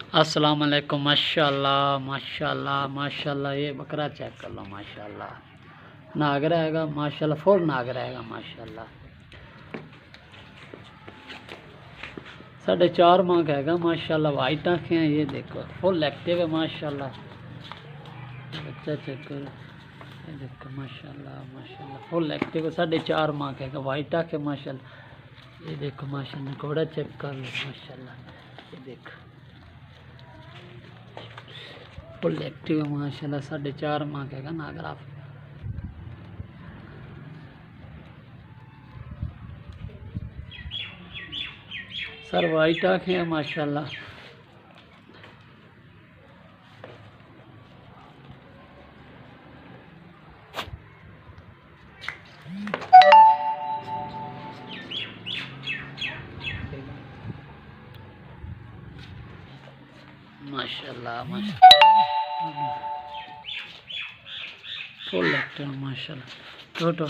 अस्सलाम वालेकुम। माशाल्लाह माशाल्लाह माशाल्लाह, ये बकरा चेक कर लो माशाल्लाह। नागरा हैगा माशाल्लाह, फुल नागरा हैगा माशाल्लाह। 4.5 माह का हैगा माशाल्लाह। वाइट आँखें हैं, ये देखो फुल एक्टिव है माशाल्लाह। बच्चा चेक करो, ये देखो माशाल्लाह माशाल्लाह फुल एक्टिव है। 4.5 माह का हैगा, वाइट आँखें माशाल्लाह। ये देखो माशाल्लाह, घोड़ा चेक कर लो माशाल्लाह। ये देखो फुल एक्टिव है माशाल्लाह। 4.5 माह का है नागरा। सर वाइट आँखें हैं माशाल्लाह। माशाल्लाह माशाल्लाह फुल एक्टिव माशाल्लाह। टोटो